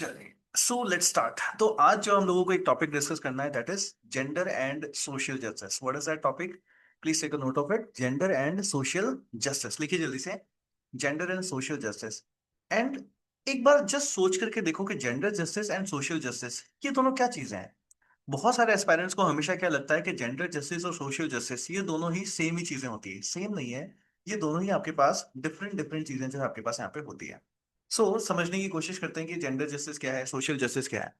चलिए, so let's start. तो आज जो हम लोगों को एक टॉपिक डिस्कस करना है that is gender and social justice. What is that topic? Please take a note of it. Gender and social justice, लिखिए जल्दी से। Gender and social justice. And एक बार जस्ट सोच करके देखो कि gender justice and social justice ये दोनों क्या चीजें हैं। बहुत सारे एस्पायरेंट्स को हमेशा क्या लगता है कि जेंडर जस्टिस और सोशल जस्टिस ये दोनों ही सेम ही चीजें होती है। सेम नहीं है, ये दोनों ही आपके पास डिफरेंट डिफरेंट चीजें जो है आपके पास यहाँ पे होती है। समझने की कोशिश करते हैं कि जेंडर जस्टिस क्या है, सोशल जस्टिस क्या है।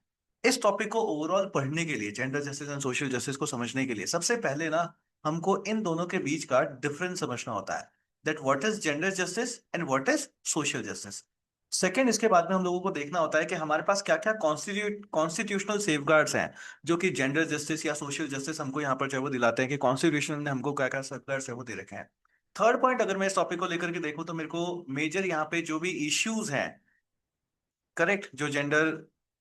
इस टॉपिक को ओवरऑल पढ़ने के लिए, gender justice and social justice को समझने के लिए सबसे पहले ना हमको इन दोनों के बीच का डिफरेंस समझना होता है। That what is gender justice and what is social justice. Second, इसके बाद में हम लोगों को देखना होता है कि हमारे पास क्या क्या कॉन्स्टिट्यूशनल सेफगार्ड्स हैं जो कि जेंडर जस्टिस या सोशल जस्टिस हमको यहाँ पर जो है वो दिलाते हैं कि कॉन्स्टिट्यूशन ने हमको क्या क्या सेफगार्ड्स है वो दे रखे हैं। थर्ड पॉइंट, अगर मैं इस टॉपिक को लेकर के देखूं तो मेरे को मेजर यहाँ पे जो भी इश्यूज हैं, करेक्ट, जो जेंडर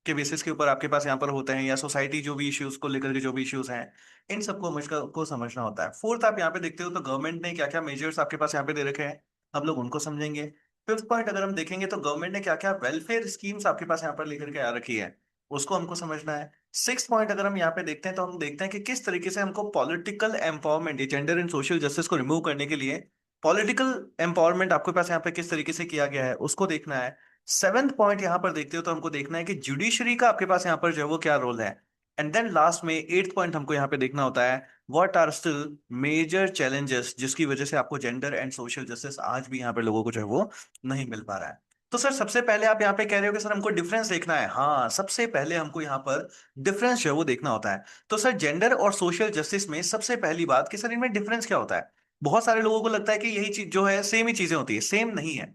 के बेसिस के ऊपर आपके पास यहाँ पर होते हैं या सोसाइटी जो भी इश्यूज को लेकर के जो भी इश्यूज हैं, इन सबको को समझना होता है। फोर्थ, आप यहाँ पे देखते हो तो गवर्नमेंट ने क्या क्या मेजर्स आपके पास यहाँ पे दे रखे हैं, हम लोग उनको समझेंगे। फिफ्थ पॉइंट, अगर हम देखेंगे तो गवर्नमेंट ने क्या क्या वेलफेयर स्कीम्स आपके पास यहाँ पर लेकर के आ रखी है, उसको हमको समझना है। सिक्स पॉइंट, अगर हम यहाँ पे देखते हैं तो हम देखते हैं कि किस तरीके से हमको पॉलिटिकल एम्पावरमेंट, ये जेंडर एंड सोशल जस्टिस को रिमूव करने के लिए पॉलिटिकल एम्पावरमेंट आपके पास यहाँ पे किस तरीके से किया गया है, उसको देखना है। सेवेंथ पॉइंट यहाँ पर देखते हो तो हमको देखना है कि जुडिशरी का आपके पास यहाँ पर जो है वो क्या रोल है। एंड देन लास्ट में एट्थ पॉइंट हमको यहाँ पे देखना होता है what are still major challenges जिसकी वजह से आपको जेंडर एंड सोशल जस्टिस आज भी यहाँ पे लोगों को जो है वो नहीं मिल पा रहा है। तो सर सबसे पहले आप यहाँ पे कह रहे हो कि सर हमको डिफरेंस देखना है। हाँ, सबसे पहले हमको यहाँ पर डिफरेंस जो है वो देखना होता है। तो सर जेंडर और सोशल जस्टिस में सबसे पहली बात कि सर इनमें डिफरेंस क्या होता है। बहुत सारे लोगों को लगता है कि यही चीज जो है सेम ही चीजें होती है, सेम नहीं है।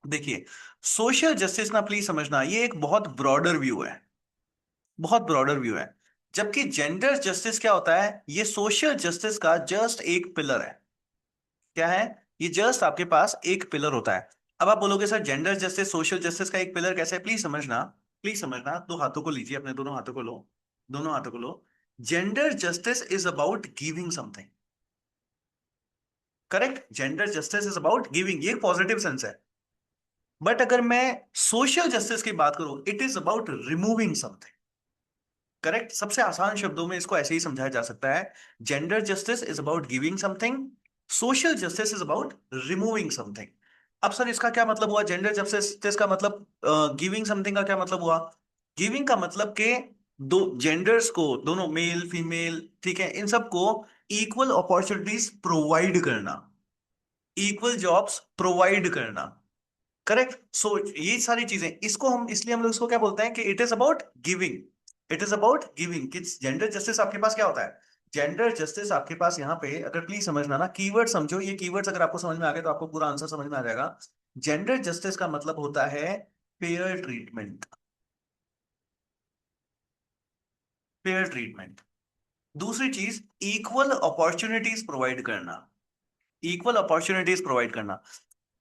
देखिए, सोशल जस्टिस ना प्लीज समझना ये एक बहुत ब्रॉडर व्यू है, बहुत ब्रॉडर व्यू है। जबकि जेंडर जस्टिस क्या होता है, ये सोशल जस्टिस का जस्ट एक पिलर है। क्या है? ये जस्ट आपके पास एक पिलर होता है। अब आप बोलोगे sir gender justice social justice का एक पिलर कैसे है? प्लीज समझना, प्लीज समझना। दो हाथों को लीजिए, अपने दोनों हाथों को लो, दोनों हाथों को लो। Gender justice is about giving something, correct? Gender justice is about giving, ये पॉजिटिव सेंस है। बट अगर मैं सोशल जस्टिस की बात करूं, it is about removing something, correct? सबसे आसान शब्दों में इसको ऐसे ही समझाया जा सकता है। Gender justice is about giving something, social justice is about removing something. अब सर इसका क्या मतलब हुआ? जेंडर जस्टिस का मतलब गिविंग समथिंग का क्या मतलब हुआ? गिविंग का मतलब के दो जेंडर्स को, दोनों मेल फीमेल, ठीक है, इन सबको इक्वल अपॉर्चुनिटीज प्रोवाइड करना, इक्वल जॉब्स प्रोवाइड करना, करेक्ट? ये सारी चीजें, इसको हम इसलिए हम लोग इसको क्या बोलते हैं कि it is about giving. It is about giving. कि जेंडर जस्टिस आपके पास क्या होता है? जेंडर जस्टिस आपके पास यहाँ पे, अगर प्लीज समझना ना, कीवर्ड समझो, ये कीवर्ड्स अगर आपको समझ में आ गए तो आपको पूरा आंसर समझ में आ जाएगा। जेंडर जस्टिस का मतलब होता है फेयर ट्रीटमेंट, फेयर ट्रीटमेंट। दूसरी चीज, इक्वल अपॉर्चुनिटीज प्रोवाइड करना, इक्वल अपॉर्चुनिटीज प्रोवाइड करना,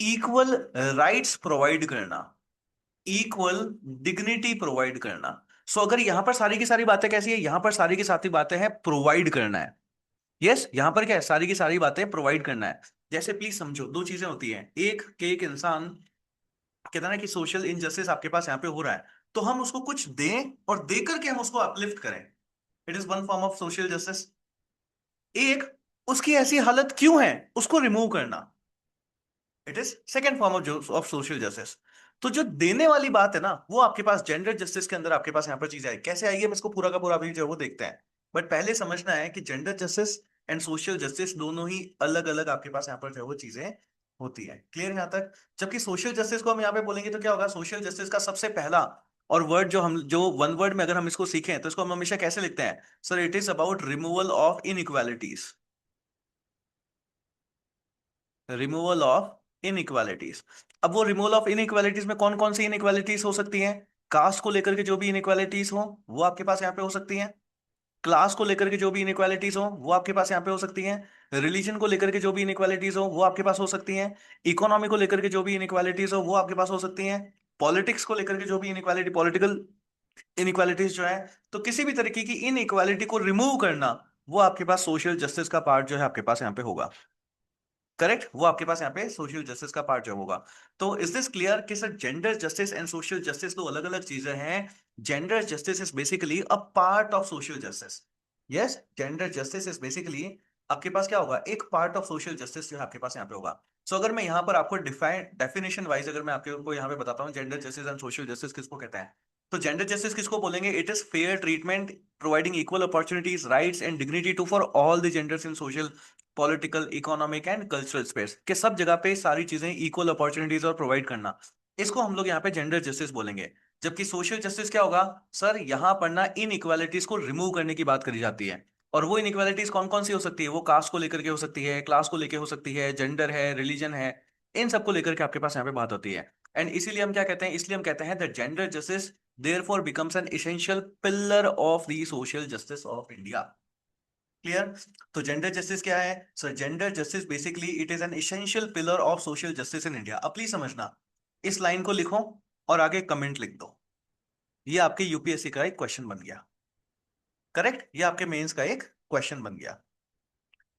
इक्वल राइट्स प्रोवाइड करना, इक्वल डिग्निटी प्रोवाइड करना। अगर यहां पर सारी की सारी बातें कैसी है, यहां पर सारी की सारी बातें हैं प्रोवाइड करना है। यस, यहां पर क्या है, सारी की सारी बातें प्रोवाइड करना है। जैसे प्लीज समझो, दो चीजें होती हैं। एक के एक इंसान कहता है ना कि सोशल इनजस्टिस आपके पास यहाँ पे हो रहा है, तो हम उसको कुछ दें और दे करके हम उसको अपलिफ्ट करें, it is one form of social justice. एक, उसकी ऐसी हालत क्यों है उसको रिमूव करना, it is second form of social justice. तो जो देने वाली बात है ना, वो आपके पास जेंडर जस्टिस के अंदर आपके पास यहाँ पर चीज आई। कैसे आई है, हम इसको पूरा का पूरा अभी जो है वो देखते हैं। बट पहले समझना है कि gender justice and social justice दोनों ही अलग अलग आपके पास यहाँ पर जो है वो चीजें होती है। क्लियर यहाँ तक? जबकि सोशल जस्टिस को हम यहाँ पे बोलेंगे तो क्या होगा, सोशल जस्टिस का सबसे पहला और वर्ड जो वन वर्ड में अगर हम इसको सीखें तो इसको हम हमेशा कैसे लिखते हैं? Sir it is about removal of inequalities, removal of inequalities. अब वो रिमूवल ऑफ इनइक्वालिटीज में कौन कौन सी इनइक्वालिटीज हो सकती हैं? कास्ट को लेकर के जो भी इनइक्वालिटीज हो वो आपके पास यहाँ पे हो सकती हैं। क्लास को लेकर के जो भी इनइक्वालिटीज हो वो आपके पास यहाँ पे हो सकती हैं। रिलीजन को लेकर के जो भी इनइक्वालिटीज हो वो आपके पास हो सकती हैं। इकोनॉमी को लेकर के जो भी इनइक्वालिटीज हो वो आपके पास हो सकती हैं। पॉलिटिक्स को लेकर के जो भी इनइक्वालिटी, पॉलिटिकल इनइक्वालिटीज जो है, तो किसी भी तरीके की इनइक्वालिटी को रिमूव करना, वो आपके पास सोशल जस्टिस का पार्ट जो है आपके पास यहाँ पे होगा। करेक्ट, वो आपके पास यहाँ पे सोशल जस्टिस का पार्ट जो होगा। तो इज दिस क्लियर कि sir gender justice and social justice दो अलग अलग चीजें हैं। Gender justice is basically a part of social justice. Yes, gender justice is basically आपके पास क्या होगा, एक पार्ट ऑफ सोशल जस्टिस जो है आपके पास यहाँ पे होगा। सो अगर मैं यहाँ पर आपको डेफिनेशन वाइज अगर मैं आपको यहाँ पे बताता हूँ gender justice and social justice किसको कहते हैं, तो जेंडर जस्टिस किसको बोलेंगे, it is fair treatment providing equal opportunities rights and dignity to for all the genders in social political economic and cultural space के सब जगह पे सारी चीजें इक्वल अपॉर्चुनिटीज और प्रोवाइड करना, इसको हम लोग यहाँ पे जेंडर जस्टिस बोलेंगे। जबकि सोशल जस्टिस क्या होगा, सर यहाँ पर ना इन इक्वालिटीज को रिमूव करने की बात करी जाती है। और वो इनइक्वालिटीज कौन कौन सी हो सकती है, वो कास्ट को लेकर के हो सकती है, क्लास को लेकर हो सकती है, जेंडर है, रिलीजन है, इन सबको लेकर के आपके पास यहाँ पे बात होती है। एंड इसीलिए हम क्या कहते हैं, इसलिए हम कहते हैं that gender justice therefore becomes an essential pillar of the social justice of India. Clear. तो जेंडर जस्टिस क्या है sir, gender justice basically it is an essential pillar of social justice in India. अब please समझना, इस line को लिखो और आगे कमेंट लिख दो, ये आपके यूपीएससी का एक क्वेश्चन बन गया। करेक्ट, ये आपके मेंस का एक क्वेश्चन बन गया।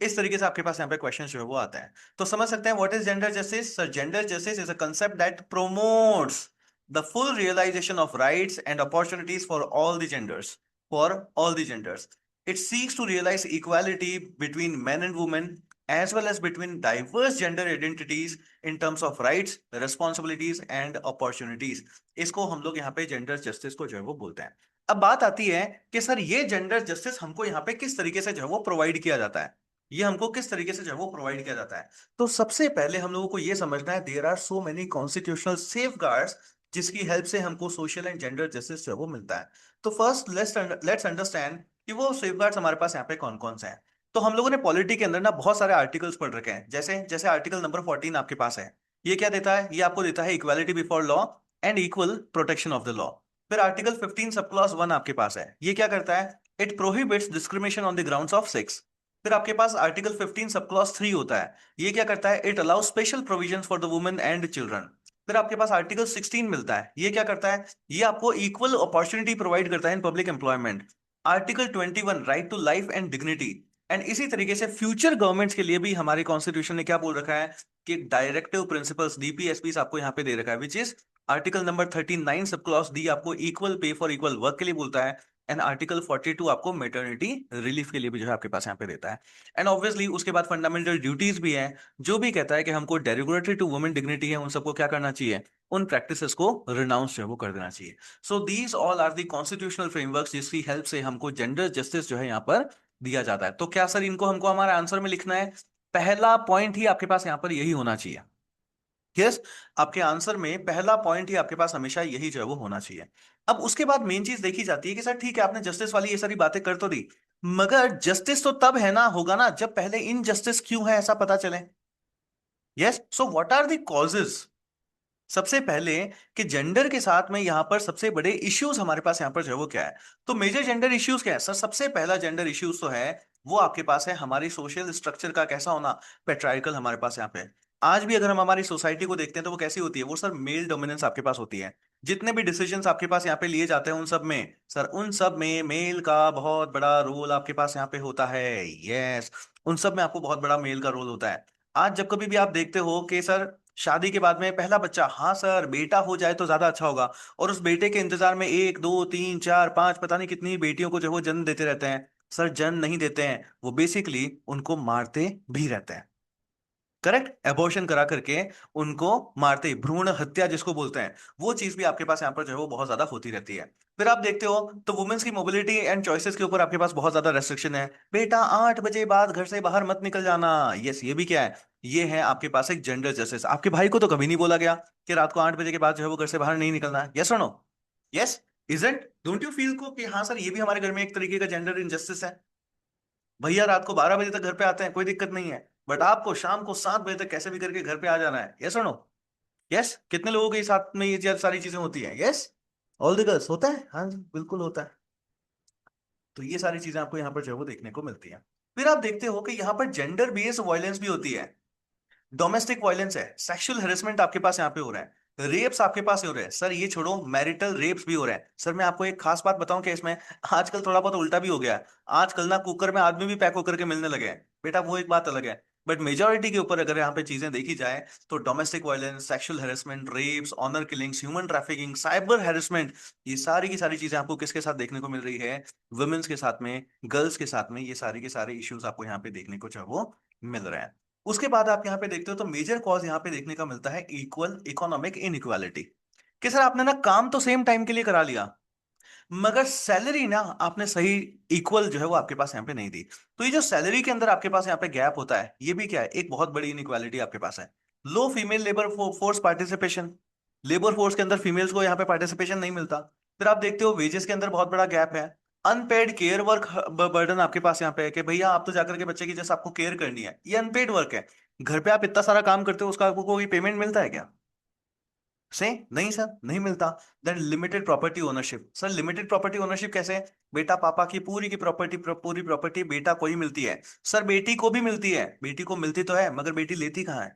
इस तरीके से आपके पास यहाँ पे क्वेश्चन जो है वो आता है। तो समझ सकते हैं what is gender justice sir, gender justice is a concept that promotes the full realisation of rights and opportunities for all the genders, for all the genders. It seeks to realise equality between men and women as well as between diverse gender identities in terms of rights, responsibilities and opportunities। इसको हम लोग यहाँ पे gender justice को जो है वो बोलते हैं। अब बात आती है कि सर ये जेंडर जस्टिस हमको यहाँ पे किस तरीके से जो है वो प्रोवाइड किया जाता है, ये हमको किस तरीके से जो है वो प्रोवाइड किया जाता है। तो सबसे पहले हम लोगों को ये समझना है there are so many constitutional safeguards जिसकी हेल्प से हमको सोशल एंड जेंडर जस्टिस जो है वो मिलता है। तो फर्स्ट लेट्स अंडरस्टैंड कि वो सेफगार्ड्स हमारे पास यहाँ पे कौन कौन से हैं। तो हम लोगों ने पॉलिटी के अंदर ना बहुत सारे आर्टिकल्स पढ़ रखे हैं, जैसे जैसे आर्टिकल नंबर 14 आपके पास है, ये क्या देता है, ये आपको देता है equality before law and equal protection of the law. फिर आर्टिकल 15 सब क्लॉज 1 आपके पास है, ये क्या करता है, it prohibits discrimination on the grounds of sex. फिर आपके पास आर्टिकल 15 सब क्लॉज 3 होता है, ये क्या करता है, it allows special provisions for the women and children. फिर आपके पास आर्टिकल 16 मिलता है, ये क्या करता है, ये आपको इक्वल अपॉर्चुनिटी प्रोवाइड करता है in public employment. Article 21 right to life and dignity. And इसी तरीके से फ्यूचर गवर्नमेंट्स के लिए भी हमारे कॉन्स्टिट्यूशन ने क्या बोल रखा है कि डायरेक्टिव प्रिंसिपल्स डीपीएसपी आपको यहाँ पे दे रखा है, which is article number 39 sub clause D आपको equal pay for equal work के लिए बोलता है। एंड आर्टिकल 42 आपको मेटर्निटी रिलीफ के लिए भी जो है आपके पास यहाँ पे देता है। एंड ऑब्वियसली उसके बाद फंडामेंटल ड्यूटीज भी है, जो भी कहता है कि हमको डेरोगेटरी टू वुमेन डिग्निटी है उन सबको क्या करना चाहिए, उन प्रैक्टिसेस को रिनाउंस जो है वो कर देना चाहिए। So these all are the constitutional frameworks जिसकी हेल्प से हमको जेंडर जस्टिस जो है यहाँ पर दिया जाता है। तो क्या सर इनको हमको हमारे आंसर में लिखना है, पहला पॉइंट ही आपके पास यहाँ पर यही होना चाहिए। यस, आपके आंसर में पहला पॉइंट ही आपके पास हमेशा यही जो है वो होना चाहिए। अब उसके बाद मेन चीज देखी जाती है कि सर ठीक है आपने जस्टिस वाली ये सारी बातें कर तो दी, मगर जस्टिस तो तब है ना होगा ना जब पहले इनजस्टिस क्यों है ऐसा पता चले। Yes, so what are the causes, सबसे पहले कि जेंडर के साथ में यहां पर सबसे बड़े इश्यूज हमारे पास यहां पर जो है वो क्या है। तो मेजर जेंडर इश्यूज क्या है सर, सबसे पहला जेंडर इश्यूज तो है वो आपके पास है हमारी सोशल स्ट्रक्चर का कैसा होना, पेट्राइकल हमारे पास यहाँ पे। आज भी अगर हम हमारी सोसाइटी को देखते हैं तो वो कैसी होती है, वो सर मेल डोमिनेंस आपके पास होती है। जितने भी डिसीजंस आपके पास यहाँ पे लिए जाते हैं उन सब में सर, उन सब में मेल का बहुत बड़ा रोल आपके पास यहाँ पे होता है। यस, उन सब में आपको बहुत बड़ा मेल का रोल होता है। आज जब कभी भी आप देखते हो कि सर शादी के बाद में पहला बच्चा, हाँ सर बेटा हो जाए तो ज्यादा अच्छा होगा, और उस बेटे के इंतजार में एक दो तीन चार पांच पता नहीं कितनी बेटियों को जो वो जन्म देते रहते हैं। सर जन्म नहीं देते हैं, वो बेसिकली उनको मारते भी रहते हैं। करेक्ट, एबॉर्शन करा करके उनको मारते, भ्रूण हत्या जिसको बोलते हैं, वो चीज भी आपके पास यहाँ पर जो है वो बहुत ज्यादा होती रहती है। फिर आप देखते हो तो वुमेन्स की मोबिलिटी एंड चॉइसेस के ऊपर आपके पास बहुत ज्यादा रेस्ट्रिक्शन है, बेटा 8 बजे बाद घर से बाहर मत निकल जाना। यस, ये भी क्या है, ये है आपके पास एक जेंडर जस्टिस। आपके भाई को तो कभी नहीं बोला गया कि रात को 8 बजे के बाद जो है वो घर से बाहर नहीं निकलना है। यस और no, yes, isn't, don't you feel को कि हाँ सर ये भी हमारे घर में एक तरीके का जेंडर इनजस्टिस है। भैया रात को 12 बजे तक घर पे आते हैं, कोई दिक्कत नहीं है, बट आपको शाम को 7 बजे तक कैसे भी करके घर पे आ जाना है। यस और नो, यस, कितने लोगों के साथ में ये सारी चीजें होती हैं। यस, ऑल द गर्ल्स होता है, हाँ जी बिल्कुल होता है। तो ये सारी चीजें आपको यहाँ पर जो है वो देखने को मिलती हैं। फिर आप देखते हो कि यहाँ पर जेंडर बेस्ड वायलेंस भी होती है, डोमेस्टिक वायलेंस है, सेक्सुअल हेरेसमेंट आपके पास यहाँ पे हो रहा है, रेप्स आपके पास हो रहे हैं। सर ये छोड़ो, मैरिटल रेप्स भी हो रहे हैं। सर मैं आपको एक खास बात बताऊं कि इसमें आजकल थोड़ा बहुत उल्टा भी हो गया है। आजकल ना कुकर में आदमी भी पैक होकर के मिलने लगे हैं, बेटा वो एक बात अलग है। बट मेजोरिटी के ऊपर अगर यहाँ पे चीजें देखी जाए तो domestic violence, sexual harassment, rapes, honour killings, human trafficking, cyber harassment, ये सारी की सारी चीजें आपको किसके साथ देखने को मिल रही है? वुमेन्स के साथ में, गर्ल्स के साथ में, ये सारे के सारे इश्यूज आपको यहाँ पे देखने को जो है वो मिल रहे हैं। उसके बाद आप यहाँ पे देखते हो तो मेजर कॉज यहाँ पे देखने का मिलता है इक्वल इकोनॉमिक इनइक्वालिटी। कि सर आपने ना काम तो सेम टाइम के लिए करा लिया, मगर सैलरी ना आपने सही इक्वल जो है वो आपके पास यहाँ पे नहीं दी। तो ये जो सैलरी के अंदर आपके पास यहाँ पे गैप होता है, ये भी क्या है? एक बहुत बड़ी इनइक्वालिटी आपके पास है। Low female labour force participation, labour force के अंदर फीमेल्स को यहाँ पे पार्टिसिपेशन नहीं मिलता। फिर आप देखते हो वेजेस के अंदर बहुत बड़ा गैप है। अनपेड केयर वर्क बर्डन आपके पास यहाँ पे है कि भैया आप तो जाकर के बच्चे की जैसे आपको केयर करनी है, ये अनपेड वर्क है। घर पे आप इतना सारा काम करते हो, उसका आपको कोई पेमेंट मिलता है क्या? से नहीं सर, नहीं मिलता। Then limited property ownership, sir limited property ownership कैसे? बेटा पापा की प्रॉपर्टी, पूरी प्रॉपर्टी बेटा को ही मिलती है। सर बेटी को भी मिलती है, बेटी को मिलती तो है, मगर बेटी लेती कहाँ है?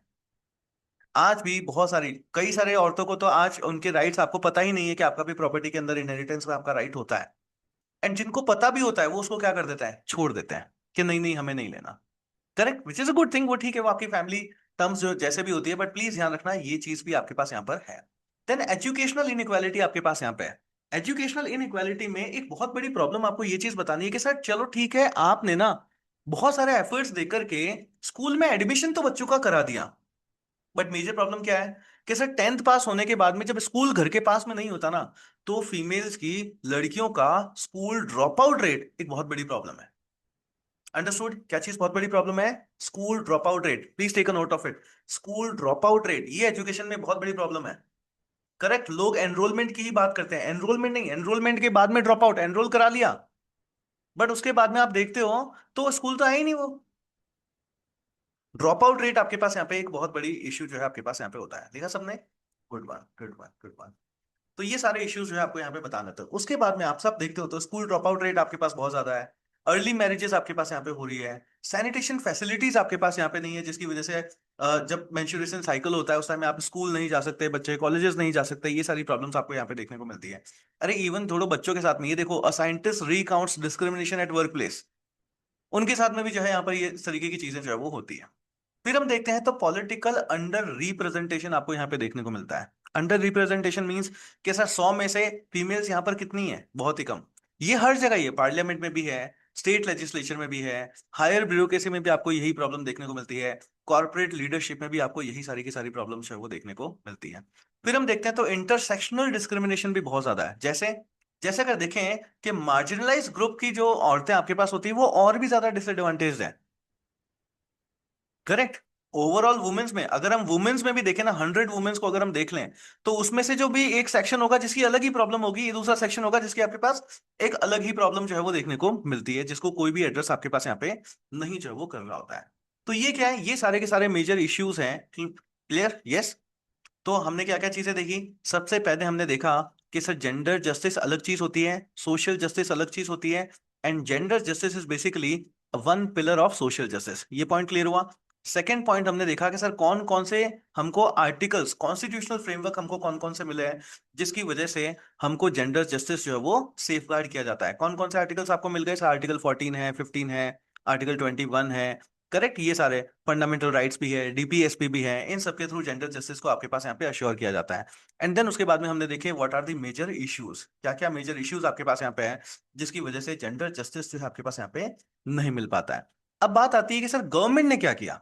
आज भी बहुत सारी, कई सारे औरतों को तो आज उनके राइट्स आपको पता ही नहीं है कि आपका भी प्रॉपर्टी के अंदर इनहेरिटेंस में आपका राइट होता है। एंड जिनको पता भी होता है वो उसको क्या कर देता है? छोड़ देते हैं कि नहीं नहीं हमें नहीं लेना। Correct, which is a good thing, वो ठीक है, वो आपकी फैमिली टर्म्स जो जैसे भी होती है, बट प्लीज ध्यान रखना ये चीज भी आपके पास यहाँ पर है। देन एजुकेशनल इनइक्वालिटी आपके पास यहाँ पे है। एजुकेशनल इनइक्वालिटी में एक बहुत बड़ी प्रॉब्लम आपको ये चीज बतानी है कि सर चलो ठीक है, आपने ना बहुत सारे एफर्ट्स देकर के स्कूल में एडमिशन तो बच्चों का करा दिया, बट मेजर प्रॉब्लम क्या है? कि सर 10th पास होने के बाद में जब स्कूल घर के पास में नहीं होता ना, तो फीमेल्स की, लड़कियों का स्कूल ड्रॉप आउट रेट एक बहुत बड़ी प्रॉब्लम है। अंडरस्टूड? क्या चीज बहुत बड़ी प्रॉब्लम है? School drop out rate, please take a note of it. School drop out rate ये एजुकेशन में बहुत बड़ी प्रॉब्लम है। करेक्ट, लोग एनरोलमेंट की ही बात करते हैं, एनरोलमेंट नहीं, एनरोलमेंट के बाद में ड्रॉप आउट, एनरोल करा लिया बट उसके बाद में आप देखते हो तो स्कूल तो है ही नहीं वो। ड्रॉप आउट रेट आपके पास यहाँ पे एक बहुत बड़ी इश्यू जो है आपके पास यहाँ पे होता है, देखा सबने? Good one, good one, good one. तो ये सारे इश्यूज जो है आपको यहाँ पे बताना था। उसके बाद में आप सब देखते हो तो स्कूल ड्रॉप आउट रेट आपके पास बहुत ज्यादा है। अर्ली मैरिजेस आपके पास यहाँ पे हो रही है। सैनिटेशन फैसिलिटीज आपके पास यहाँ पे नहीं है, जिसकी वजह से जब मेंस्ट्रुएशन साइकिल होता है उस टाइम में आप स्कूल नहीं जा सकते, बच्चे कॉलेजेस नहीं जा सकते, ये सारी प्रॉब्लम्स आपको यहाँ पे देखने को मिलती है। अरे इवन थोड़ो बच्चों के साथ में ये देखो, a scientist recounts discrimination eight work place, उनके साथ में भी जो है यहाँ पर ये इस तरीके की चीजें जो है वो होती है। फिर हम देखते हैं तो पॉलिटिकल अंडर रिप्रेजेंटेशन आपको यहाँ पे देखने को मिलता है। अंडर रिप्रेजेंटेशन मींस कि सर 100 में से फीमेल्स यहाँ पर कितनी है? बहुत ही कम। ये हर जगह ही है, पार्लियामेंट में भी है, स्टेट लेजिस्लेचर में भी है, हायर ब्यूरोक्रेसी में भी आपको यही प्रॉब्लम देखने को मिलती है, कॉर्पोरेट लीडरशिप में भी आपको यही सारी की सारी प्रॉब्लम्स है वो देखने को मिलती है। फिर हम देखते हैं तो इंटरसेक्शनल डिस्क्रिमिनेशन भी बहुत ज्यादा है। जैसे जैसे अगर देखें कि मार्जिनलाइज ग्रुप की जो औरतें आपके पास होती है वो और भी ज्यादा डिसएडवांटेज है। करेक्ट। ओवरऑल वुमेन्स में, अगर हम वुमेन्स में भी देखें ना, 100 वुमेन्स को अगर हम देख लें, तो उसमें से जो भी एक सेक्शन होगा जिसकी अलग ही प्रॉब्लम होगी, ये दूसरा सेक्शन होगा जिसकी आपके पास एक अलग ही प्रॉब्लम जो है वो देखने को मिलती है, जिसको कोई भी एड्रेस आपके पास यहाँ पे नहीं जो है वो कर रहा होता है। तो ये क्या है? ये सारे के सारे मेजर इश्यूज हैं। क्लियर? यस। तो हमने क्या क्या चीजें देखी? सबसे पहले हमने देखा कि सर जेंडर जस्टिस अलग चीज होती है, सोशल जस्टिस अलग चीज होती है, and gender justice is basically one pillar of social justice. ये पॉइंट क्लियर हुआ? सेकेंड पॉइंट हमने देखा कि सर कौन कौन से हमको आर्टिकल्स, कॉन्स्टिट्यूशनल फ्रेमवर्क हमको कौन कौन से मिले हैं जिसकी वजह से हमको जेंडर जस्टिस जो है वो सेफ गार्ड किया जाता है। कौन कौन से आर्टिकल्स आपको मिल गए? सर आर्टिकल 14 है, 15 है, आर्टिकल 21 है। करेक्ट, ये सारे फंडामेंटल राइट्स भी है, डीपीएसपी भी है, इन सबके थ्रू जेंडर जस्टिस को आपके पास यहाँ पे अश्योर किया जाता है। एंड देन उसके बाद में हमने देखे what are the major issues, क्या क्या मेजर इश्यूज आपके पास यहाँ पे है जिसकी वजह से जेंडर जस्टिस जो है आपके पास यहाँ पे नहीं मिल पाता है। अब बात आती है कि सर गवर्नमेंट ने क्या किया।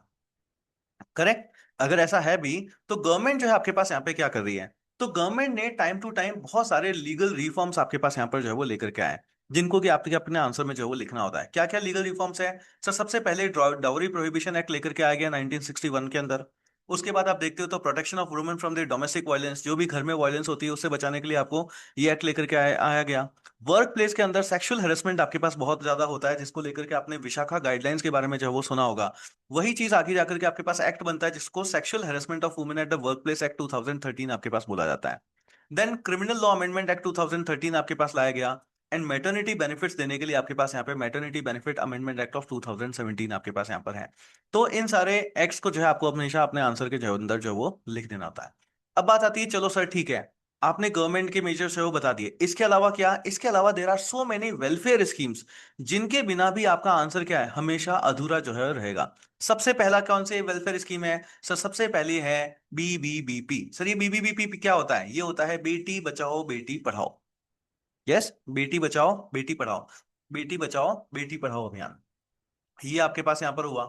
करेक्ट, अगर ऐसा है भी तो गवर्नमेंट जो है आपके पास यहाँ पे क्या कर रही है? तो गवर्नमेंट ने टाइम टू टाइम बहुत सारे लीगल रिफॉर्म्स आपके पास यहाँ पर जो है वो लेकर के आए, जिनको कि आपके अपने आंसर में जो है वो लिखना होता है। क्या क्या लीगल रिफॉर्म्स है? सर सबसे पहले डाउरी प्रोहिबिशन एक्ट लेकर के आया गया 1961 के अंदर। उसके बाद आप देखते हो तो protection of women from the domestic violence, जो भी घर में वायलेंस होती है उससे बचाने के लिए आपको ये एक्ट लेकर के आया गया। वर्क प्लेस के अंदर सेक्सुअल हेरेसमेंट आपके पास बहुत ज्यादा होता है, जिसको लेकर के आपने विशाखा गाइडलाइंस के बारे में जो है वो सुना होगा। वही चीज आगे जाकर के आपके पास एक्ट बनता है जिसको sexual harassment of women at the workplace act 2013 आपके पास बोला जाता है। Then criminal law amendment act 2013 आपके पास लाया गया। एंड मैटरनिटी बेनिफिट्स देने के लिए आपके पास यहाँ पे maternity benefit amendment act of 2017 आपके पास यहाँ पर है। तो इन सारे एक्ट्स को जो है आपको हमेशा अपने आंसर के जो अंदर जो है वो लिख देना होता है। अब बात आती है, चलो सर ठीक है, आपने गवर्नमेंट के मेजर्स है वो बता दिए। इसके अलावा क्या, इसके अलावा there are so many welfare schemes जिनके बिना भी आपका आंसर क्या है, हमेशा अधूरा जो है रहेगा। सबसे पहला कौन से वेलफेयर स्कीम है सर? सबसे पहली है बीबीबीपी। सर ये बीबीबीपी क्या होता है? ये होता है बेटी बचाओ बेटी पढ़ाओ। यस, बेटी बचाओ बेटी पढ़ाओ, बेटी बचाओ बेटी पढ़ाओ अभियान, ये आपके पास यहां पर हुआ।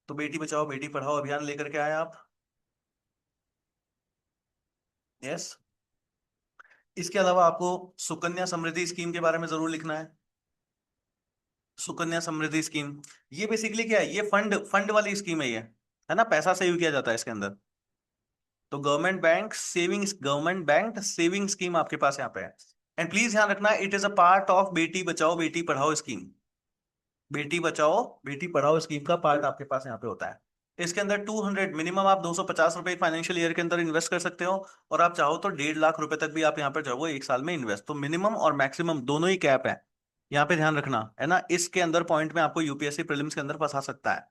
तो बेटी बचाओ बेटी पढ़ाओ अभियान लेकर के आए आप। यस। इसके अलावा आपको सुकन्या समृद्धि स्कीम के बारे में जरूर लिखना है। सुकन्या समृद्धि स्कीम, ये बेसिकली क्या है? ये फंड फंड वाली स्कीम है ना, पैसा सेव किया जाता है इसके अंदर। तो गवर्नमेंट बैंक सेविंग स्कीम आपके पास यहाँ पे है। एंड प्लीज ध्यान रखना, it is a part of Beti Bachao Beti Padhao scheme. Beti Bachao Beti Padhao scheme का पार्ट आपके पास यहाँ पे होता है। इसके अंदर 200 मिनिमम आप 250 रुपए फाइनेंशियल ईयर के अंदर इन्वेस्ट कर सकते हो, और आप चाहो तो 1.5 लाख रुपए तक भी आप यहाँ पे चाहो एक साल में इन्वेस्ट। तो मिनिमम और मैक्सिमम दोनों ही कैप है, यहाँ पे ध्यान रखना है ना। इसके अंदर पॉइंट में आपको यूपीएससी प्रीलिम्स के अंदर फंसा सकता है।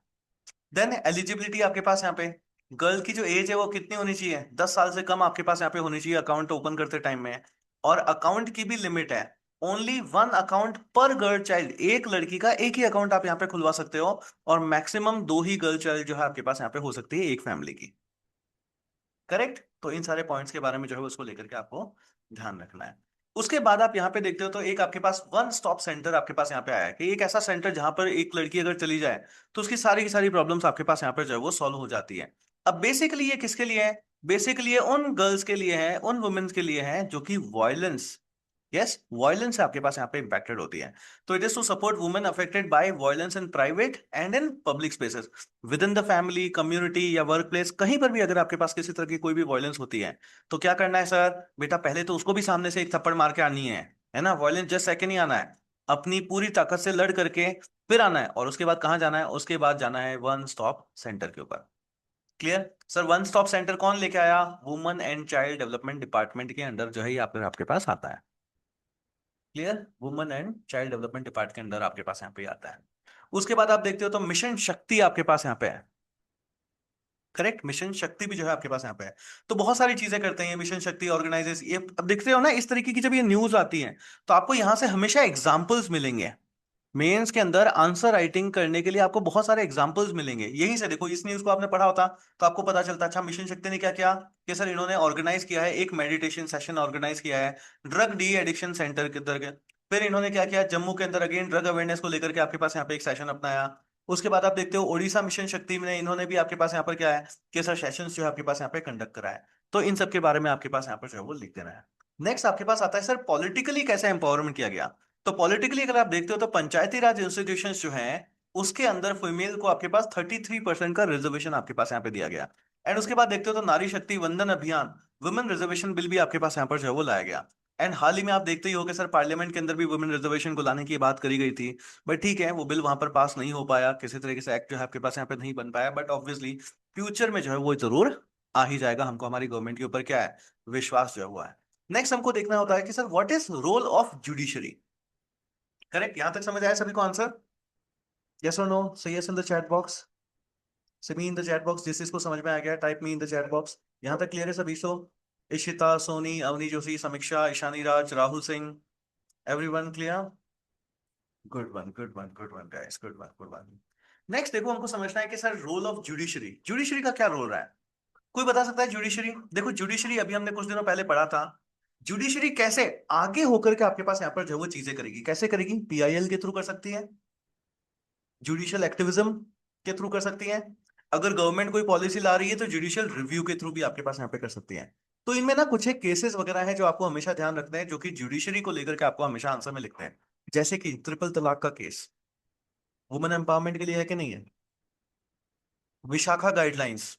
देन एलिजिबिलिटी आपके पास यहाँ पे, गर्ल की जो एज है वो कितनी होनी चाहिए? 10 साल से कम आपके पास यहाँ पे होनी चाहिए अकाउंट ओपन करते टाइम में। और अकाउंट की भी लिमिट है, ओनली 1 अकाउंट पर गर्ल चाइल्ड। एक लड़की का एक ही अकाउंट आप यहाँ पे खुलवा सकते हो, और मैक्सिमम 2 ही गर्ल चाइल्ड जो है आपके पास यहाँ पे हो सकती है एक फैमिली की। करेक्ट। तो इन सारे पॉइंट्स के बारे में जो है उसको लेकर के आपको ध्यान रखना है। उसके बाद आप यहाँ पे देखते हो तो एक आपके पास वन स्टॉप सेंटर आपके पास यहाँ पे आया है, कि एक ऐसा सेंटर जहां पर एक लड़की अगर चली जाए तो उसकी सारी की सारी प्रॉब्लम्स आपके पास यहाँ पर जो है वो सॉल्व हो जाती है। अब बेसिकली ये किसके लिए है? बेसिकली ये उन गर्ल्स के लिए है, उन वुमेन्स के लिए है जो कि वायलेंस, यस वायलेंस आपके पास यहाँ पे इंपैक्टेड होती है। तो it is to support women affected by violence in private and in public spaces, within the family community या वर्क प्लेस, कहीं पर भी अगर आपके पास किसी तरह की कोई भी वायलेंस होती है तो क्या करना है सर? बेटा पहले तो उसको भी सामने से एक थप्पड़ मार के आनी है ना। वायलेंस जस्ट सेकंड ही आना है, अपनी पूरी ताकत से लड़ करके फिर आना है, और उसके बाद कहाँ जाना है? उसके बाद जाना है वन स्टॉप सेंटर के ऊपर। Clear sir? One stop centre कौन लेके आया? Women and child development department के अंडर जो है ये आपके पास आता है। Clear? Women and child development department के अंदर आपके पास यहाँ पे आता है। उसके बाद आप देखते हो तो मिशन शक्ति आपके पास यहाँ पे है। करेक्ट, मिशन शक्ति भी जो है आपके पास यहाँ पे है। तो बहुत सारी चीजें करते हैं ये मिशन शक्ति ऑर्गेनाइजेशन। ये अब देखते हो ना, इस तरीके की जब ये न्यूज आती है तो आपको यहां से हमेशा एग्जाम्पल्स मिलेंगे। मेंस के अंदर आंसर राइटिंग करने के लिए आपको बहुत सारे एग्जांपल्स मिलेंगे। यहीं से देखो, इस न्यूज को आपने पढ़ा होता तो आपको पता चलता, अच्छा मिशन शक्ति ने क्या किया कि सर इन्होंने ऑर्गेनाइज किया है एक मेडिटेशन सेशन ऑर्गेनाइज किया है ड्रग डी एडिक्शन सेंटर के अंदर। फिर इन्होंने क्या किया, जम्मू के अंदर अगेन ड्रग अवेयरनेस को लेकर के आपके पास यहाँ पे एक सेशन अपनाया। उसके बाद आप देखते हो ओडिशा मिशन शक्ति में इन्होंने भी आपके पास यहाँ पर क्या है कि सर सेशंस जो है आपके पास यहाँ पे कंडक्ट करा है। तो इन सब के बारे में आपके पास यहाँ पर जो है वो लिख देना है। नेक्स्ट आपके पास आता है सर पॉलिटिकली कैसे एम्पावरमेंट किया गया। तो पॉलिटिकली अगर आप देखते हो तो पंचायती राज इंस्टीट्यूशंस जो हैं उसके अंदर फीमेल को आपके पास 33% का रिजर्वेशन आपके पास यहाँ पे दिया गया। एंड उसके बाद देखते हो तो नारी शक्ति वंदन अभियान, वुमेन रिजर्वेशन बिल भी आपके पास यहाँ पर जो है वो लाया गया। एंड हाल ही में आप देखते ही हो कि सर पार्लियामेंट के अंदर भी वुमेन रिजर्वेशन को लाने की बात करी गई थी, बट ठीक है वो बिल वहां पर पास नहीं हो पाया, किसी तरीके से एक्ट जो है आपके पास यहाँ पे नहीं बन पाया। बट ऑब्वियसली फ्यूचर में जो है वो जरूर आ ही जाएगा, हमको हमारी गवर्नमेंट के ऊपर क्या है विश्वास जो है हुआ है। नेक्स्ट हमको देखना होता है कि sir what is role of judiciary. Correct, यहां तक समझ आया सभी को आंसर? यस और नो? सही yes in the chat box, सभी इन द चैट बॉक्स जिस इसको समझ में आ गया type me in the chat box. यहां तक क्लियर है सभी? सो Ishita, Soni, Avni Joshi, Samiksha, Ishani Raj, Rahul Singh, everyone clear? Good one good one good one guys, good one good one. Next देखो हमको समझना है कि sir role of judiciary, judiciary का क्या रोल रहा है? कोई बता सकता है जुडिशरी? देखो जुडिशरी अभी हमने कुछ दिनों पहले पढ़ा था, जुडिशरी कैसे आगे होकर के आपके पास यहाँ पर जो है वो चीजें करेगी। कैसे करेगी? पीआईएल के थ्रू कर सकती है, जुडिशियल एक्टिविज्म के थ्रू कर सकती हैं, अगर गवर्नमेंट कोई पॉलिसी ला रही है तो जुडिशियल रिव्यू के थ्रू भी आपके पास यहाँ पे कर सकती हैं। तो इनमें ना कुछ एक केसेस वगैरह हैं जो आपको हमेशा ध्यान रखना है, जो कि जुडिशरी को लेकर के आपको हमेशा आंसर में लिखते हैं। जैसे कि ट्रिपल तलाक का केस वुमेन एम्पावरमेंट के लिए है कि नहीं है? विशाखा गाइडलाइंस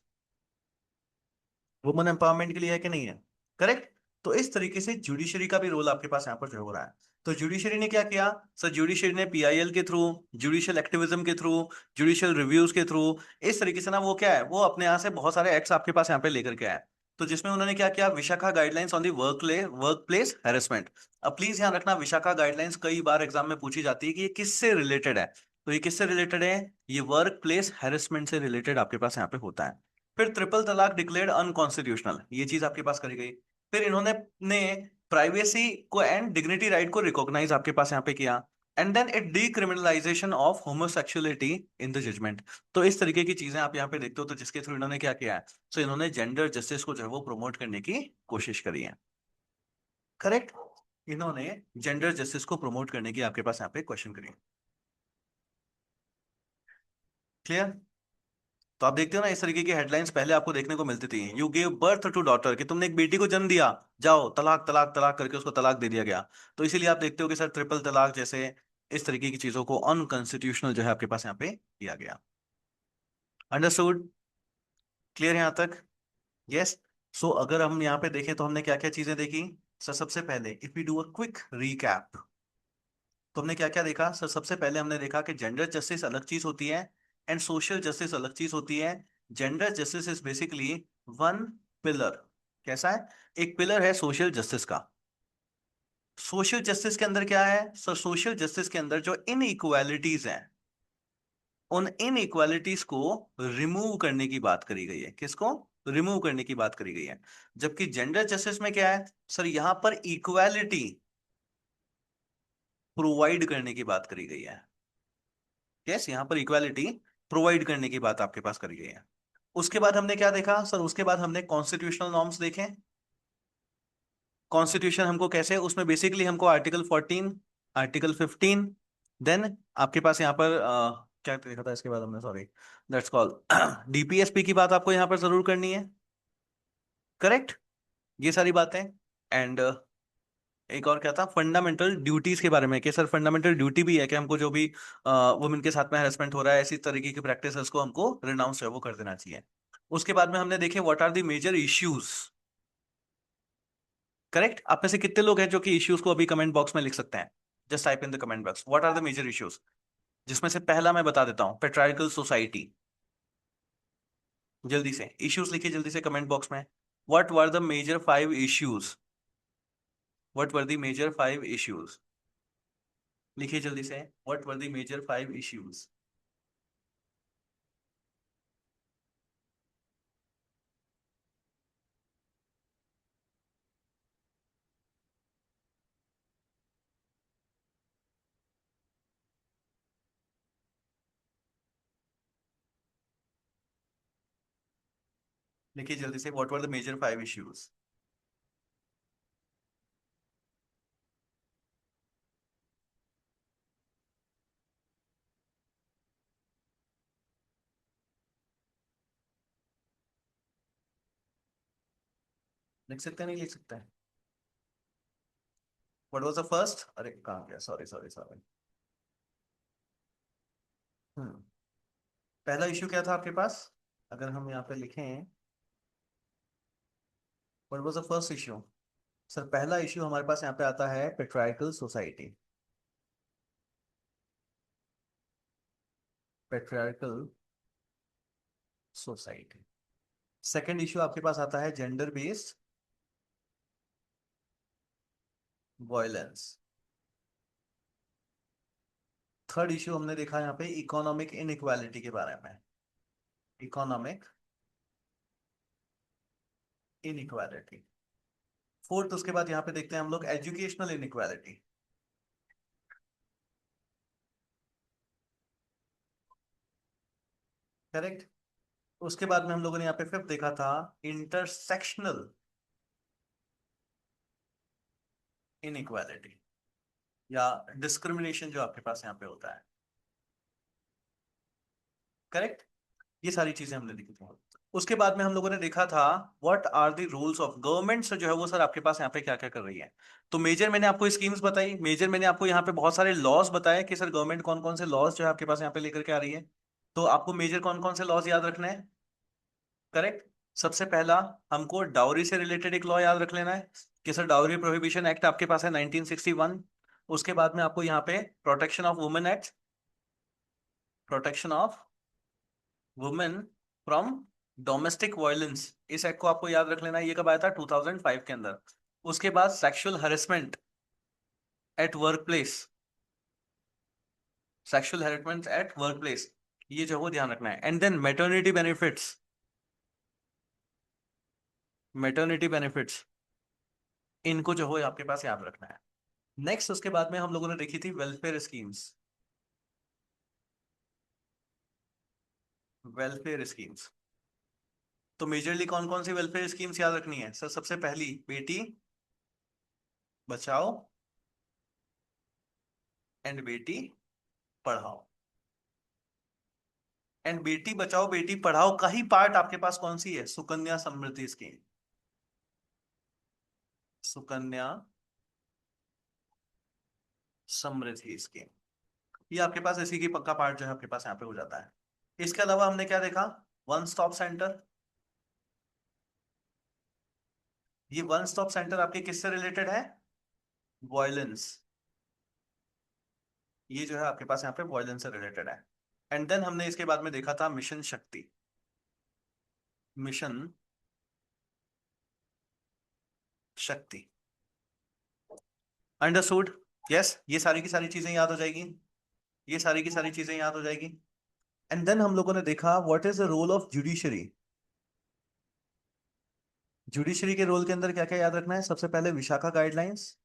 वुमेन एम्पावरमेंट के लिए है कि नहीं है? करेक्ट। तो इस तरीके से जुडिशरी का भी रोल आपके पास यहाँ पर जो हो रहा है। तो जुडिशरी ने क्या किया सर? जुडिशरी ने पीआईएल के थ्रू, जुडिशियल एक्टिविज्म के थ्रू, जुडिशियल रिव्यूज के थ्रू, इस तरीके से ना वो क्या है वो अपने यहाँ से बहुत सारे एक्ट्स आपके पास यहाँ पे लेकर के आए। तो जिसमें उन्होंने क्या किया, Vishakha guidelines on the work place harassment. अब प्लीज ध्यान रखना, विशाखा गाइडलाइंस कई बार एग्जाम में पूछी जाती है कि ये किससे रिलेटेड है। तो ये किससे रिलेटेड है? ये वर्क प्लेस हैरेसमेंट से रिलेटेड आपके पास यहाँ पे होता है। फिर ट्रिपल तलाक डिक्लेयर्ड अनकॉन्स्टिट्यूशनल, ये चीज आपके पास करी गई। फिर इन्होंने ने प्राइवेसी को एंड डिग्निटी राइट को रिकॉग्नाइज आपके पास यहाँ पे किया, and then it decriminalisation of homosexuality in the judgement. तो इस तरीके की चीजें आप यहाँ पे देखते हो, तो जिसके थ्रू इन्होंने क्या किया है, सो इन्होंने जेंडर जस्टिस को जो है वो प्रमोट करने की कोशिश करी है। करेक्ट, इन्होंने जेंडर जस्टिस को प्रमोट करने की आपके पास यहाँ पे क्वेश्चन करी। क्लियर? तो आप देखते हो ना, इस तरीके की हेडलाइंस पहले आपको देखने को मिलती थी, you gave birth to daughter, कि तुमने एक बेटी को जन्म दिया, जाओ तलाक तलाक तलाक करके उसको तलाक दे दिया गया। तो इसीलिए आप देखते हो कि सर ट्रिपल तलाक जैसे इस तरीके की चीजों को अनकॉन्स्टिट्यूशनल जो है आपके पास यहाँ पे किया गया। अंडरस्टूड? क्लियर यहाँ तक? यस। सो अगर हम यहाँ पे देखें तो हमने क्या क्या चीजें देखी। सर सबसे पहले if we do a quick recap, तो हमने क्या क्या देखा। सर सबसे पहले हमने देखा कि जेंडर जस्टिस अलग चीज होती है एंड सोशल जस्टिस अलग चीज होती है। Gender justice is basically one pillar. कैसा है? एक पिलर है सोशल जस्टिस का। सोशल जस्टिस के अंदर क्या है सर? सोशल जस्टिस के अंदर जो इनइक्वालिटीज हैं, उन इनइक्वालिटीज को रिमूव करने की बात करी गई है। किसको रिमूव करने की बात करी गई है? जबकि जेंडर जस्टिस में क्या है सर? यहां पर इक्वालिटी प्रोवाइड करने की बात करी गई है। यस, यहाँ पर इक्वालिटी प्रोवाइड करने की बात आपके पास करी गई है। उसके बाद हमने क्या देखा सर? उसके बाद हमने कॉन्स्टिट्यूशनल नॉर्म्स देखे। कॉन्स्टिट्यूशन हमको कैसे, उसमें बेसिकली हमको आर्टिकल 14, आर्टिकल 15, देन आपके पास यहाँ पर क्या देखा था इसके बाद हमने, सॉरी, दैट्स कॉल डीपीएसपी की बात आपको यहाँ पर जरूर करनी है। करेक्ट, ये सारी बातें। एंड एक और क्या था, फंडामेंटल ड्यूटीज के बारे में, कि सर फंडामेंटल ड्यूटी भी है कि हमको जो भी वुमेन के साथ में हैरेसमेंट हो रहा है, ऐसी तरीके की प्रैक्टिसेस को हमको रिनाउंस है वो कर देना चाहिए। उसके बाद में हमने देखे what are the major issues. Correct, आप में से कितने लोग हैं जो कि इश्यूज को अभी कमेंट बॉक्स में लिख सकते हैं? Just type in the comment box what are the major issues. जिसमें से पहला मैं बता देता हूं, पेट्रार्कल सोसाइटी। जल्दी से इश्यूज लिखिए, जल्दी से कमेंट बॉक्स में। What were the major 5 issues? What were the major 5 issues? लिखिए जल्दी से, what were the major 5 issues? लिखिए जल्दी से, what were the major 5 issues? लिख सकते हैं, नहीं लिख सकते हैं? What was the first? अरे कहाँ गया, सॉरी सॉरी सॉरी। हम्म पहला इश्यू क्या था आपके पास? अगर हम यहाँ पे लिखें, what was the first issue? Sir पहला इश्यू हमारे पास यहाँ पे आता है patriarchal society. Patriarchal society. Second issue आपके पास आता है gender based violence. Third issue हमने देखा यहाँ पे इकोनॉमिक इनइक्वालिटी के बारे में। Economic inequality. फोर्थ उसके बाद यहाँ पे देखते हैं हम लोग एजुकेशनल इनइक्वालिटी। करेक्ट। उसके बाद में हम लोगों ने यहाँ पे फिफ्थ देखा था इंटरसेक्शनल इनइक्वालिटी या डिस्क्रिमिनेशन जो आपके पास यहाँ पे होता है। करेक्ट, ये सारी चीजें हमने देखी थी। उसके बाद में हम लोगों ने देखा था what are the rules of government जो है वो सर आपके पास यहाँ पे क्या क्या कर रही है। तो मेजर मैंने आपको स्कीम्स बताई, मेजर मैंने आपको यहाँ पे बहुत सारे लॉज बताए कि सर गवर्नमेंट कौन कौन से लॉज जो है आपके पास यहाँ पे लेकर के आ रही है। तो आपको मेजर कौन कौन से लॉज याद रखने हैं? करेक्ट। सबसे पहला हमको डाउरी से रिलेटेड एक लॉ याद रख लेना है कि सर डाउरी प्रोहिबिशन एक्ट आपके पास है 1961। उसके बाद में आपको यहाँ पे protection of women act, protection of women from domestic violence, इस एक्ट को आपको याद रख लेना है। ये कब आया था? 2005 के अंदर। उसके बाद sexual harassment at work place, sexual harassment at work place, ये जो है वो ध्यान रखना है। And then maternity benefits, maternity benefits इनको जो है आपके पास याद रखना है। नेक्स्ट उसके बाद में हम लोगों ने देखी थी वेलफेयर स्कीम्स। वेलफेयर स्कीम्स, तो मेजरली कौन कौन सी वेलफेयर स्कीम्स याद रखनी है सर? सबसे पहली बेटी बचाओ एंड बेटी पढ़ाओ। एंड बेटी बचाओ बेटी पढ़ाओ का ही पार्ट आपके पास कौन सी है? सुकन्या समृद्धि स्कीम। सुकन्या समृद्धि स्कीम, ये आपके पास इसी की पक्का पार्ट जो है आपके पास यहाँ पे हो जाता है। इसके अलावा हमने क्या देखा? One stop centre. ये वन स्टॉप सेंटर आपके किससे रिलेटेड है? वॉयलेंस। ये जो है आपके पास यहाँ पे वॉयलेंस से रिलेटेड है। एंड देन हमने इसके बाद में देखा था मिशन शक्ति। मिशन शक्ति, अंडरस्टूड? यस, ये सारी की सारी चीजें याद हो जाएगी। ये सारी की सारी चीजें याद हो जाएगी। एंड देन हम लोगों ने देखा what is the role of judiciary. Judiciary के रोल के अंदर क्या क्या याद रखना है? सबसे पहले विशाखा गाइडलाइंस।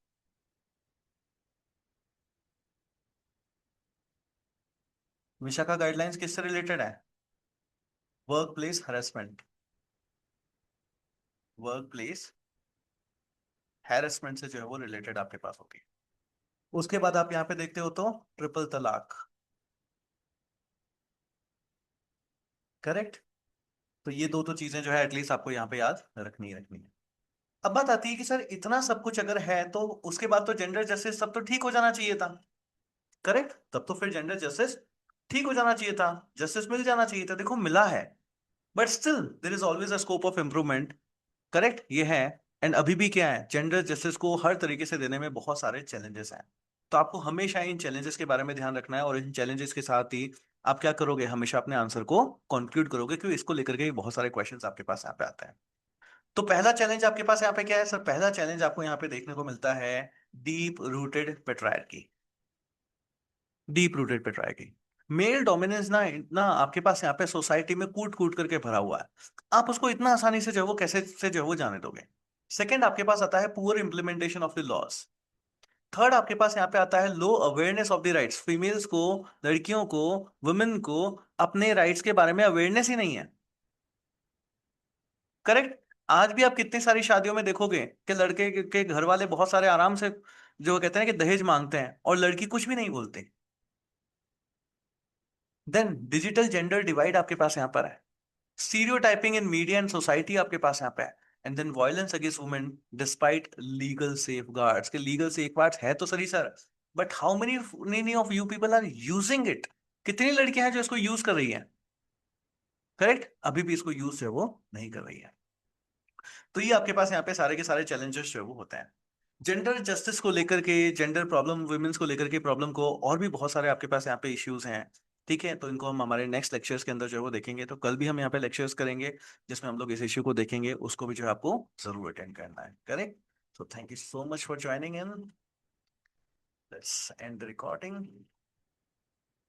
विशाखा गाइडलाइंस किससे रिलेटेड है? Work place harassment. Work place harassment से जो है वो रिलेटेड आपके पास होगी। उसके बाद आप यहाँ पे देखते हो तो ट्रिपल तलाक। करेक्ट। तो ये दो तो चीजें जो है एटलीस्ट आपको यहाँ पे याद रखनी ही रखनी है। अब बात आती है कि सर इतना सब कुछ अगर है तो उसके बाद तो जेंडर जस्टिस सब तो ठीक हो जाना चाहिए था। करेक्ट, तब तो फिर जेंडर जस्टिस ठीक हो जाना चाहिए था, जस्टिस मिल जाना चाहिए था। देखो मिला है, but still there is always a scope of improvement. Correct, ये है। एंड अभी भी क्या है, जेंडर जस्टिस को हर तरीके से देने में बहुत सारे चैलेंजेस हैं। तो आपको हमेशा इन चैलेंजेस के बारे में ध्यान रखना है, और इन चैलेंजेस के साथ ही आप क्या करोगे, हमेशा अपने आंसर को कंक्लूड करोगे, क्योंकि इसको लेकर के भी बहुत सारे क्वेश्चंस आपके पास यहाँ पे आते हैं। तो पहला चैलेंज आपके पास यहाँ पे क्या है सर? पहला चैलेंज आपको यहाँ पे देखने को मिलता है deep rooted patriarchy. Deep rooted patriarchy, male dominance ना इतना आपके पास यहाँ पे सोसाइटी में कूट कूट करके भरा हुआ है। आप उसको इतना आसानी से जो है वो कैसे से जो है वो जाने दोगे? सेकंड आपके पास आता है poor implementation of the laws. Third आपके पास यहाँ पे आता है low awareness of the rights. Females को, लड़कियों को, वुमेन को अपने राइट्स के बारे में अवेयरनेस ही नहीं है। करेक्ट। आज भी आप कितनी सारी शादियों में देखोगे कि लड़के के घर वाले बहुत सारे आराम से जो कहते हैं कि दहेज मांगते हैं, और लड़की कुछ भी नहीं बोलती। देन डिजिटल जेंडर डिवाइड आपके पास यहाँ पर है। Stereotyping in media and society आपके पास यहाँ पे है। And then violence against women despite legal safeguards. के लीगल सेफगार्ड्स है तो सही sir, but how many of you people are using it? कितनी लड़कियां हैं जो इसको यूज कर रही हैं? करेक्ट, अभी भी इसको यूज जो है वो नहीं कर रही है। तो ये आपके पास यहाँ पे सारे के सारे चैलेंजेस जो है वो होते हैं। जेंडर जस्टिस को लेकर के, जेंडर प्रॉब्लम, वुमेन्स को लेकर के प्रॉब्लम को, और भी बहुत सारे आपके पास यहाँ पे इश्यूज हैं। ठीक है, तो इनको हम हमारे नेक्स्ट लेक्चर्स के अंदर जो है वो देखेंगे। तो कल भी हम यहाँ पे लेक्चर्स करेंगे जिसमें हम लोग इस इश्यू को देखेंगे, उसको भी जो है आपको जरूर अटेंड करना है। Correct. So thank you so much for joining in. Let's end the recording.